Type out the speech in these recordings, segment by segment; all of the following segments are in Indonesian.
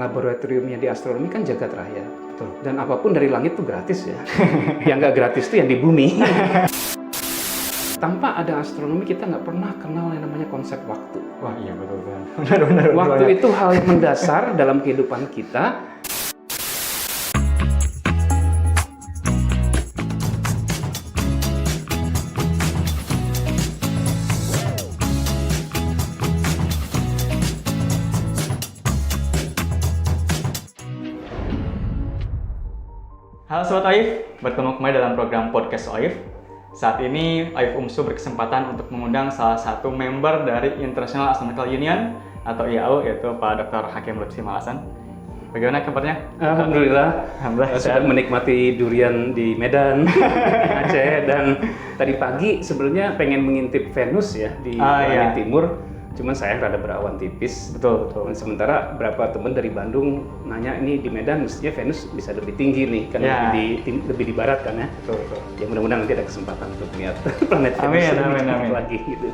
Laboratoriumnya di astronomi kan jagat raya. Betul. Dan apapun dari langit itu gratis ya. Yang nggak gratis itu yang di bumi. Tanpa ada astronomi kita nggak pernah kenal yang namanya konsep waktu. Wah iya betul. Benar. Waktu itu hal yang mendasar dalam kehidupan kita. Halo Sobat OIF, bertemu kembali dalam program Podcast OIF. Saat ini OIF UMSU berkesempatan untuk mengundang salah satu member dari International Astronomical Union atau IAU, yaitu Pak Dr. Hakim Lutfi Malasan. Bagaimana kabarnya? Alhamdulillah. Sedang menikmati durian di Medan, Aceh, dan tadi pagi sebenarnya pengen mengintip Venus ya di langit timur. Cuman saya rada berawan tipis. Betul. Sementara berapa teman dari Bandung nanya ini di Medan mestinya Venus bisa lebih tinggi nih, kan lebih di barat kan ya. Betul. Ya mudah-mudahan nanti ada kesempatan untuk melihat planet Venus Amin. lagi gitu.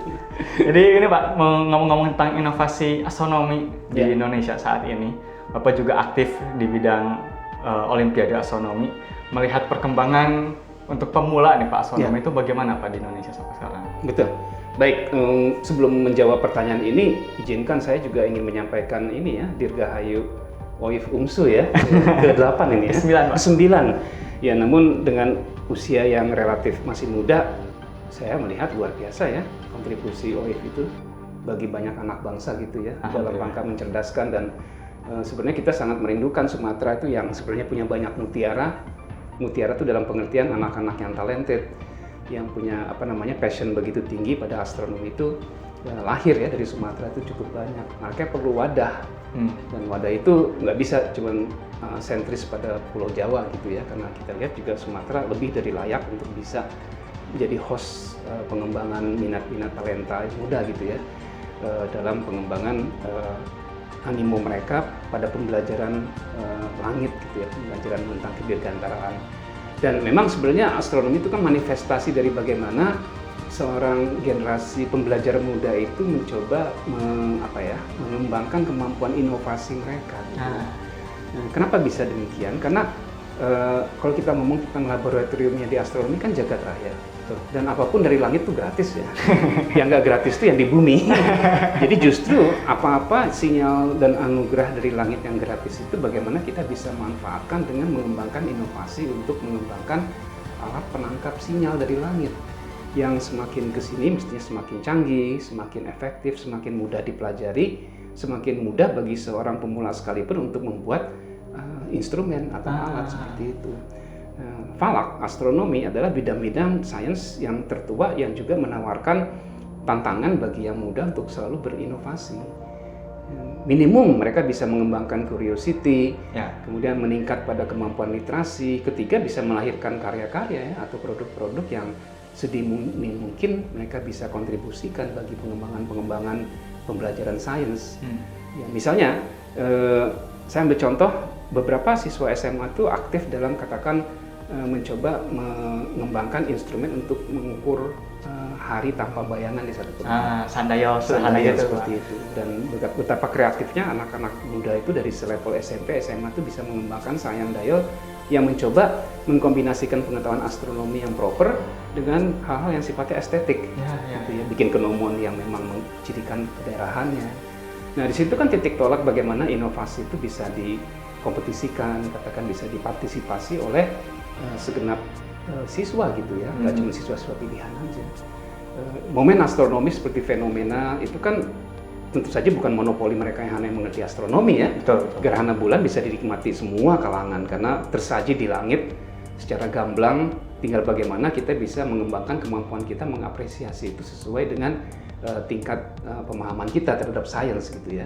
Jadi ini Pak, ngomong-ngomong tentang inovasi astronomi di Indonesia saat ini, Bapak juga aktif di bidang Olimpiade Astronomi. Melihat perkembangan untuk pemula nih Pak astronomi itu bagaimana Pak di Indonesia sampai sekarang? Betul. Baik, sebelum menjawab pertanyaan ini, izinkan saya juga ingin menyampaikan ini ya, Dirgahayu OIF UMSU ya, ke-8 ini ya. Ke-9. Ya, namun dengan usia yang relatif masih muda, saya melihat luar biasa ya, kontribusi OIF itu bagi banyak anak bangsa gitu ya, dalam rangka mencerdaskan dan sebenarnya kita sangat merindukan Sumatera itu yang sebenarnya punya banyak mutiara. Mutiara itu dalam pengertian anak-anak yang talented, yang punya passion begitu tinggi pada astronomi itu lahir ya dari Sumatera itu cukup banyak. Makanya perlu wadah dan wadah itu nggak bisa cuma sentris pada Pulau Jawa gitu ya, karena kita lihat juga Sumatera lebih dari layak untuk bisa menjadi host pengembangan minat-minat talenta muda gitu ya, dalam pengembangan animo mereka pada pembelajaran langit gitu ya, pembelajaran tentang kedirgantaraan. Dan memang sebenarnya astronomi itu kan manifestasi dari bagaimana seorang generasi pembelajar muda itu mencoba mengembangkan kemampuan inovasi mereka. Gitu. Nah, kenapa bisa demikian? Karena kalau kita ngomong tentang laboratoriumnya di astronomi kan jagat raya. Dan apapun dari langit itu gratis ya. Yang nggak gratis itu yang di bumi. Jadi justru apa-apa sinyal dan anugerah dari langit yang gratis itu bagaimana kita bisa manfaatkan dengan mengembangkan inovasi untuk mengembangkan alat penangkap sinyal dari langit. Yang semakin kesini mestinya semakin canggih, semakin efektif, semakin mudah dipelajari, semakin mudah bagi seorang pemula sekalipun untuk membuat instrumen atau alat seperti itu. Falak, astronomi adalah bidang-bidang sains yang tertua yang juga menawarkan tantangan bagi yang muda untuk selalu berinovasi. Minimum mereka bisa mengembangkan curiosity, kemudian meningkat pada kemampuan literasi, ketiga bisa melahirkan karya-karya atau produk-produk yang sedini mungkin mereka bisa kontribusikan bagi pengembangan pembelajaran sains. Ya, misalnya, saya ambil contoh beberapa siswa SMA itu aktif dalam mencoba mengembangkan instrumen untuk mengukur hari tanpa bayangan di satu tempat. Sundial seperti itu. Dan betapa kreatifnya anak-anak muda itu dari selevel SMP, SMA itu bisa mengembangkan sundial yang mencoba mengkombinasikan pengetahuan astronomi yang proper dengan hal-hal yang sifatnya estetik. Gitu ya, bikin kenomon yang memang mencirikan kedaerahannya. Nah, di situ kan titik tolak bagaimana inovasi itu bisa dikompetisikan, katakan bisa dipartisipasi oleh segenap siswa gitu ya, nggak cuma siswa-siswa pilihan aja. Momen astronomi seperti fenomena itu kan tentu saja bukan monopoli mereka yang hanya mengerti astronomi ya. Betul. Gerhana bulan bisa dinikmati semua kalangan karena tersaji di langit secara gamblang, tinggal bagaimana kita bisa mengembangkan kemampuan kita mengapresiasi itu sesuai dengan tingkat pemahaman kita terhadap sains gitu ya.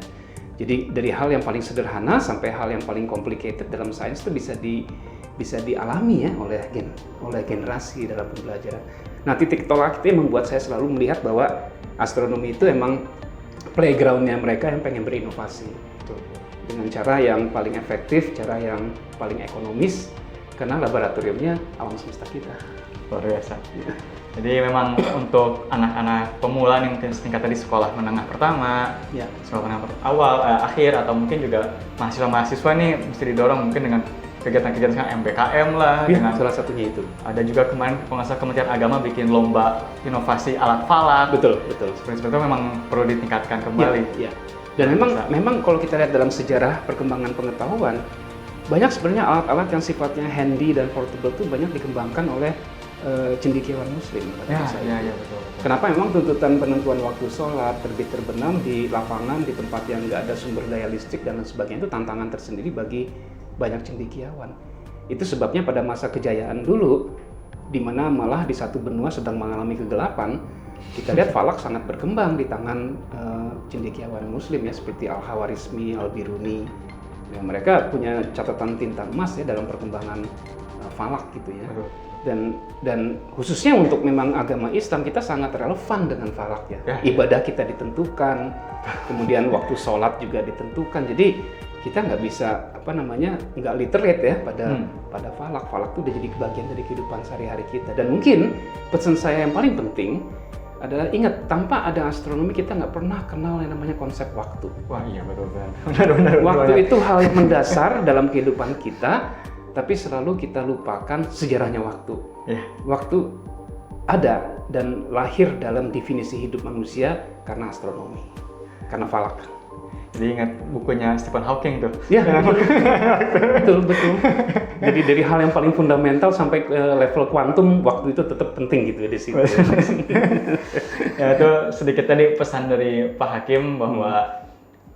Jadi dari hal yang paling sederhana sampai hal yang paling complicated dalam sains itu bisa dialami ya oleh generasi dalam pembelajaran. Nah, titik tolak itu yang membuat saya selalu melihat bahwa astronomi itu emang playground-nya mereka yang pengen berinovasi. Dengan cara yang paling efektif, cara yang paling ekonomis, karena laboratoriumnya alam semesta kita. Luar biasa. Jadi memang untuk anak-anak pemula nih mungkin setingkat tadi sekolah menengah pertama, Ya. sekolah menengah akhir, atau mungkin juga mahasiswa-mahasiswa nih mesti didorong mungkin dengan kegiatan-kegiatan sekarang MBKM lah, Ya, dengan salah satunya itu. ada juga kemarin pengusaha Kementerian Agama bikin lomba inovasi alat falak. Betul, betul. Seperti itu memang perlu ditingkatkan kembali. Ya. Dan memang kalau kita lihat dalam sejarah perkembangan pengetahuan, banyak sebenarnya alat-alat yang sifatnya handy dan portable itu banyak dikembangkan oleh cendekiawan muslim pada masa itu. Betul. Kenapa memang tuntutan penentuan waktu sholat, terbit terbenam di lapangan, di tempat yang nggak ada sumber daya listrik dan lain sebagainya itu tantangan tersendiri bagi banyak cendekiawan. Itu sebabnya pada masa kejayaan dulu, di mana malah di satu benua sedang mengalami kegelapan, kita lihat falak sangat berkembang di tangan cendekiawan muslim ya, seperti Al-Khawarizmi, Al-Biruni. Ya, mereka punya catatan tinta emas ya dalam perkembangan falak gitu ya. Dan khususnya untuk memang agama Islam, kita sangat relevan dengan falak ya. Ibadah kita ditentukan, kemudian waktu sholat juga ditentukan. Jadi kita nggak bisa nggak literate ya pada falak. Falak itu udah jadi bagian dari kehidupan sehari-hari kita. Dan mungkin pesan saya yang paling penting adalah ingat, tanpa ada astronomi kita nggak pernah kenal yang namanya konsep waktu. Wah iya betul. Benar. Waktu itu hal yang mendasar dalam kehidupan kita, tapi selalu kita lupakan sejarahnya waktu. Waktu ada dan lahir dalam definisi hidup manusia karena astronomi, karena falak. Jadi ingat bukunya Stephen Hawking tuh. Ya, betul. Jadi dari hal yang paling fundamental sampai ke level kuantum, waktu itu tetap penting gitu di situ. Ya itu sedikit tadi pesan dari Pak Hakim bahwa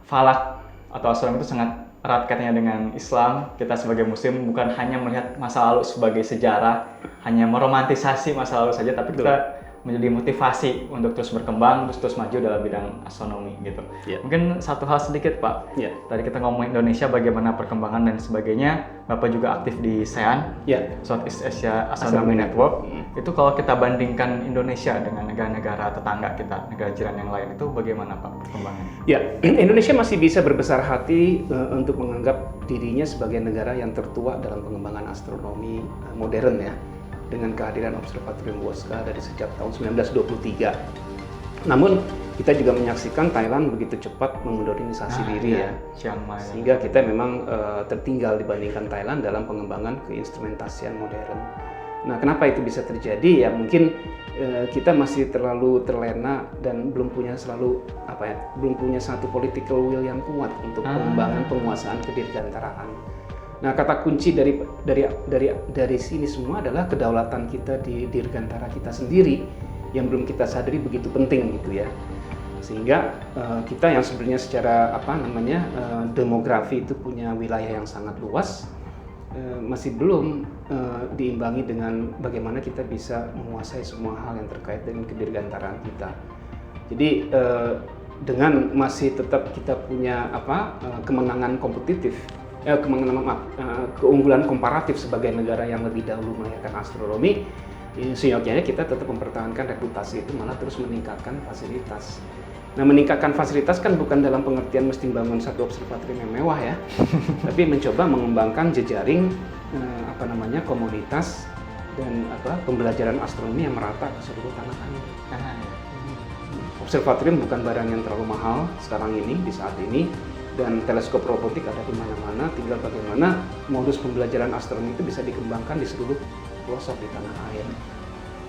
falak atau astronomi itu sangat erat kaitannya dengan Islam. Kita sebagai muslim bukan hanya melihat masa lalu sebagai sejarah, hanya meromantisasi masa lalu saja, tapi kita menjadi motivasi untuk terus berkembang, terus maju dalam bidang astronomi gitu. Mungkin satu hal sedikit Pak, tadi kita ngomongin Indonesia bagaimana perkembangan dan sebagainya, Bapak juga aktif di SEAN, Southeast Asia Astronomy Network. Itu kalau kita bandingkan Indonesia dengan negara-negara tetangga kita, negara jiran yang lain, itu bagaimana Pak perkembangannya? Ya, Indonesia masih bisa berbesar hati untuk menganggap dirinya sebagai negara yang tertua dalam pengembangan astronomi modern ya, dengan kehadiran Observatorium Bosca dari sejak tahun 1923. Namun kita juga menyaksikan Thailand begitu cepat memodernisasi diri ya, sehingga kita memang tertinggal dibandingkan Thailand dalam pengembangan keinstrumentasian modern. Nah, kenapa itu bisa terjadi? Ya mungkin kita masih terlalu terlena dan belum punya satu political will yang kuat untuk pengembangan penguasaan kedirgantaraan. Nah, kata kunci dari sini semua adalah kedaulatan kita di dirgantara kita sendiri yang belum kita sadari begitu penting gitu ya. Sehingga kita yang sebenarnya secara demografi itu punya wilayah yang sangat luas, masih belum diimbangi dengan bagaimana kita bisa menguasai semua hal yang terkait dengan kedirgantaraan kita. Jadi dengan masih tetap kita punya kemenangan kompetitif, keunggulan komparatif sebagai negara yang lebih dahulu melahirkan astronomi, seyogyanya kita tetap mempertahankan reputasi itu, malah terus meningkatkan fasilitas. Nah, meningkatkan fasilitas kan bukan dalam pengertian mesti bangun satu observatorium yang mewah ya, tapi mencoba mengembangkan jejaring komunitas dan pembelajaran astronomi yang merata ke seluruh tanah air. Observatorium bukan barang yang terlalu mahal sekarang ini di saat ini. Dan teleskop robotik ada di mana-mana, tinggal bagaimana modus pembelajaran astronomi itu bisa dikembangkan di seluruh pelosok di tanah air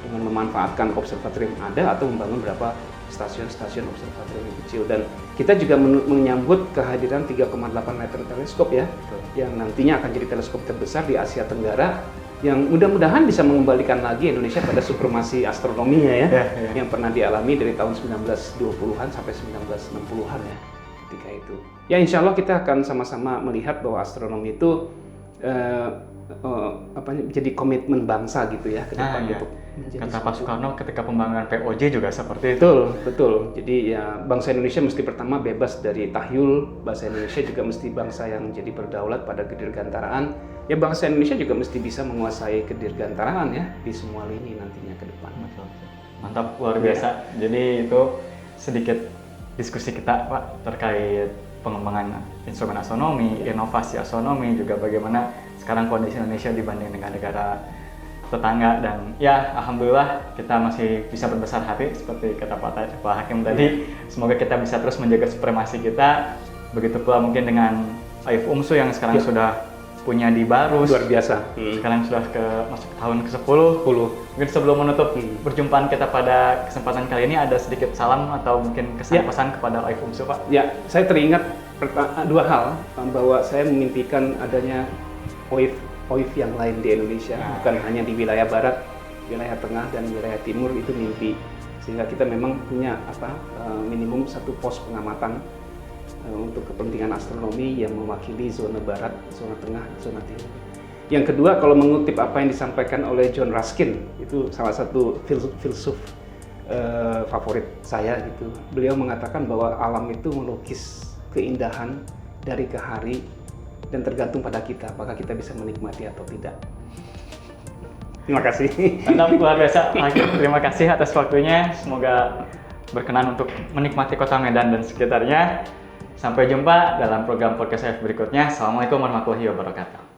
dengan memanfaatkan observatorium yang ada atau membangun beberapa stasiun-stasiun observatorium yang kecil. Dan kita juga menyambut kehadiran 3,8 meter teleskop ya, yang nantinya akan jadi teleskop terbesar di Asia Tenggara, yang mudah-mudahan bisa mengembalikan lagi Indonesia pada supremasi astronominya ya, yang pernah dialami dari tahun 1920-an sampai 1960-an ya. Ketika itu, ya insya Allah kita akan sama-sama melihat bahwa astronomi itu jadi komitmen bangsa gitu ya ke depan untuk kata Pak Soekarno ketika pembangunan POJ juga seperti itu. Betul. Jadi ya bangsa Indonesia mesti pertama bebas dari tahyul, bangsa Indonesia juga mesti bangsa yang jadi berdaulat pada kedirgantaraan. Ya bangsa Indonesia juga mesti bisa menguasai kedirgantaraan ya di semua lini nantinya ke depan. Mantap, luar biasa. Jadi itu sedikit diskusi kita Pak terkait pengembangan instrumen astronomi, inovasi astronomi, juga bagaimana sekarang kondisi Indonesia dibanding dengan negara tetangga, dan ya alhamdulillah kita masih bisa berbesar hati seperti kata Pak Hakim tadi. Semoga kita bisa terus menjaga supremasi kita. Begitu pula mungkin dengan Aif Umsu yang sekarang sudah punya di Barus. Luar biasa. Sekarang sudah masuk ke tahun ke-10. Mungkin sebelum menutup perjumpaan kita pada kesempatan kali ini, ada sedikit salam atau mungkin kesan-pesan kepada Aif Umsu, Pak? Ya, saya teringat dua hal, bahwa saya memimpikan adanya OIF yang lain di Indonesia, bukan hanya di wilayah barat, wilayah tengah dan wilayah timur. Itu mimpi, sehingga kita memang punya minimum satu pos pengamatan untuk kepentingan astronomi yang mewakili zona barat, zona tengah, zona timur. Yang kedua, kalau mengutip apa yang disampaikan oleh John Ruskin, itu salah satu filsuf favorit saya gitu. Beliau mengatakan bahwa alam itu melukis keindahan dari ke hari dan tergantung pada kita, apakah kita bisa menikmati atau tidak. Terima kasih. Mantap, luar biasa. Terima kasih atas waktunya. Semoga berkenan untuk menikmati kota Medan dan sekitarnya. Sampai jumpa dalam program podcast saya berikutnya. Assalamualaikum warahmatullahi wabarakatuh.